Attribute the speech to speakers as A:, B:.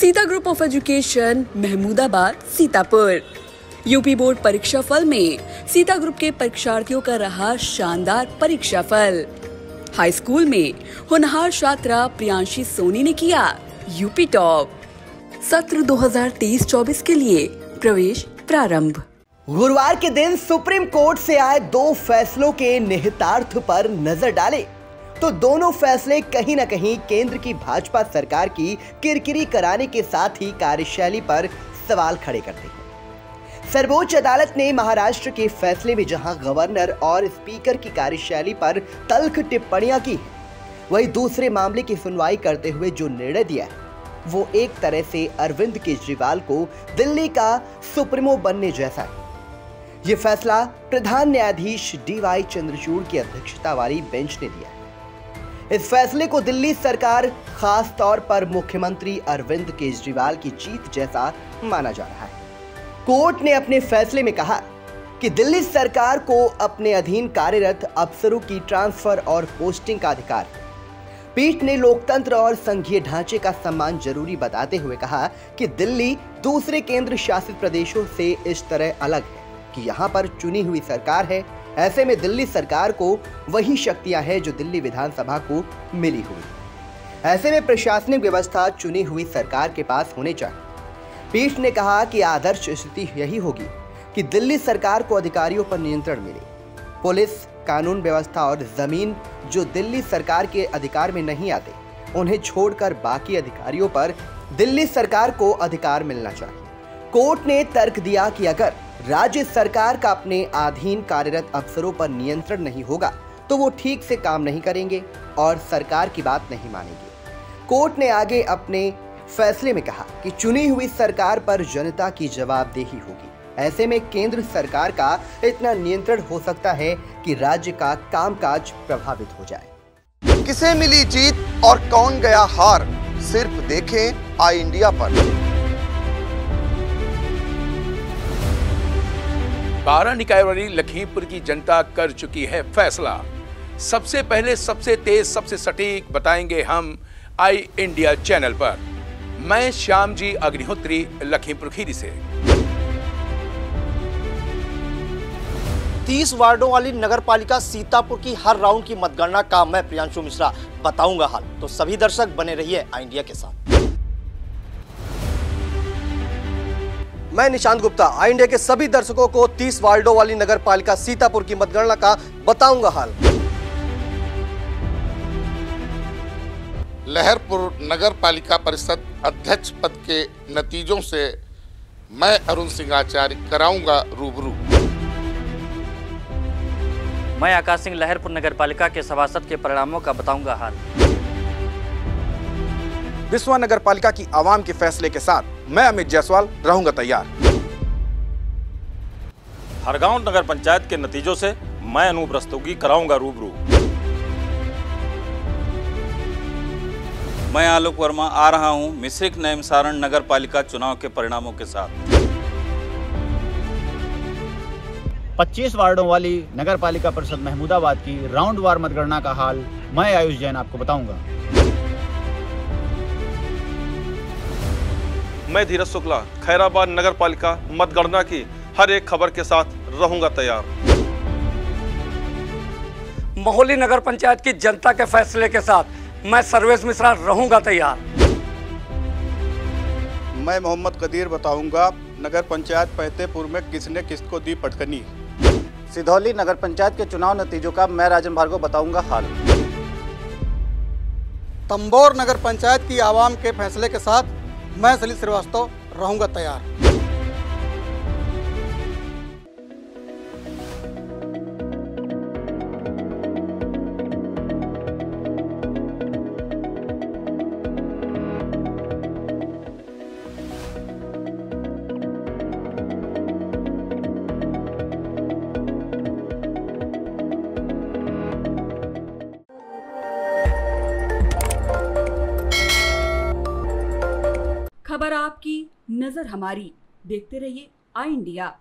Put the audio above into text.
A: Sita group of education, Mahmudabad, Sitapur. UP board परीक्षा फल में सीता ग्रुप के परीक्षार्थियों का रहा शानदार परीक्षा फल। हाई स्कूल में होनहार छात्रा प्रियांशी सोनी ने किया यूपी टॉप। सत्र 2023-24 के लिए प्रवेश प्रारंभ।
B: गुरुवार के दिन सुप्रीम कोर्ट से आए 2 फैसलों के निहितार्थ पर नजर डाले तो दोनों फैसले कहीं न कहीं केंद्र की भाजपा सरकार की किरकिरी कराने के साथ ही कार्यशैली पर सवाल खड़े करते हैं। सर्वोच्च अदालत ने महाराष्ट्र के फैसले में जहां गवर्नर और स्पीकर की कार्यशैली पर तल्ख टिप्पणियां की, वहीं दूसरे मामले की सुनवाई करते हुए जो निर्णय दिया है वो एक तरह से अरविंद केजरीवाल को दिल्ली का सुप्रीमो बनने जैसा है। ये फैसला प्रधान न्यायाधीश DY चंद्रचूड़ की अध्यक्षता वाली बेंच ने दिया है। इस फैसले को दिल्ली सरकार, खास तौर पर मुख्यमंत्री अरविंद केजरीवाल की जीत जैसा माना जा रहा है। कोर्ट ने अपने फैसले में कहा कि दिल्ली सरकार को अपने अधीन कार्यरत अफसरों की ट्रांसफर और पोस्टिंग का अधिकार है। पीठ ने लोकतंत्र और संघीय ढांचे का सम्मान जरूरी बताते हुए कहा कि दिल्ली दूसरे केंद्र शासित प्रदेशों से इस तरह अलग है कि यहाँ पर चुनी हुई सरकार है। ऐसे में दिल्ली सरकार को वही शक्तियां हैं जो दिल्ली विधानसभा को मिली हुई। ऐसे में प्रशासनिक व्यवस्था चुनी हुई सरकार के पास होनी चाहिए। पीठ ने कहा कि आदर्श स्थिति यही होगी कि दिल्ली सरकार को अधिकारियों पर नियंत्रण मिले। पुलिस, कानून व्यवस्था और जमीन जो दिल्ली सरकार के अधिकार में नहीं आते, उन्हें छोड़कर बाकी अधिकारियों पर दिल्ली सरकार को अधिकार मिलना चाहिए। कोर्ट ने तर्क दिया कि अगर राज्य सरकार का अपने अधीन कार्यरत अफसरों पर नियंत्रण नहीं होगा तो वो ठीक से काम नहीं करेंगे और सरकार की बात नहीं मानेंगे। कोर्ट ने आगे अपने फैसले में कहा कि चुनी हुई सरकार पर जनता की जवाबदेही होगी। ऐसे में केंद्र सरकार का इतना नियंत्रण हो सकता है कि राज्य का कामकाज प्रभावित हो जाए।
C: किसे मिली जीत और कौन गया हार, सिर्फ देखें आई इंडिया पर।
D: 12 निकाय वाली लखीमपुर की जनता कर चुकी है फैसला। सबसे पहले, सबसे तेज, सबसे सटीक बताएंगे हम आई इंडिया चैनल पर। मैं श्याम जी अग्निहोत्री, लखीमपुर खीरी से।
E: 30 वार्डों वाली नगरपालिका सीतापुर की हर राउंड की मतगणना का मैं प्रियांशु मिश्रा बताऊंगा हाल, तो सभी दर्शक बने रहिए आई इंडिया के साथ। मैं निशांत गुप्ता आई इंडिया के सभी दर्शकों को 30 वार्डों वाली नगरपालिका सीतापुर की मतगणना का बताऊंगा हाल।
F: लहरपुर नगर पालिका परिषद अध्यक्ष पद के नतीजों से मैं अरुण सिंह आचार्य कराऊंगा रूबरू।
G: मैं आकाश सिंह लहरपुर नगरपालिका के सभासद के परिणामों का बताऊंगा हाल।
H: विश्वा नगरपालिका की आवाम के फैसले के साथ मैं अमित जायसवाल रहूंगा तैयार।
I: हरगांव नगर पंचायत के नतीजों से मैं अनूप रस्तोगी कराऊंगा रूबरू।
J: मैं आलोक वर्मा आ रहा हूं मिश्रिक नैमिषारण नगर पालिका चुनाव के परिणामों के साथ।
K: 25 वार्डों वाली नगर पालिका परिषद महमूदाबाद की राउंड वार मतगणना का हाल मैं आयुष जैन आपको बताऊंगा।
I: मैं धीरज शुक्ला खैराबाद नगर पालिका मतगणना की हर एक खबर के साथ रहूंगा तैयार।
L: मोहाली नगर पंचायत की जनता के फैसले के साथ मैं सर्वेश मिश्रा रहूंगा तैयार।
H: मैं मोहम्मद कदीर बताऊंगा नगर पंचायत फतेहपुर में किसने किसको दी पटकनी।
E: सिधौली नगर पंचायत के चुनाव नतीजों का मैं राजन भार्गव बताऊंगा हाल।
M: तंबोर नगर पंचायत की आवाम के फैसले के साथ मैं सलील श्रीवास्तव रहूंगा तैयार।
A: खबर आपकी, नजर हमारी। देखते रहिए आई इंडिया।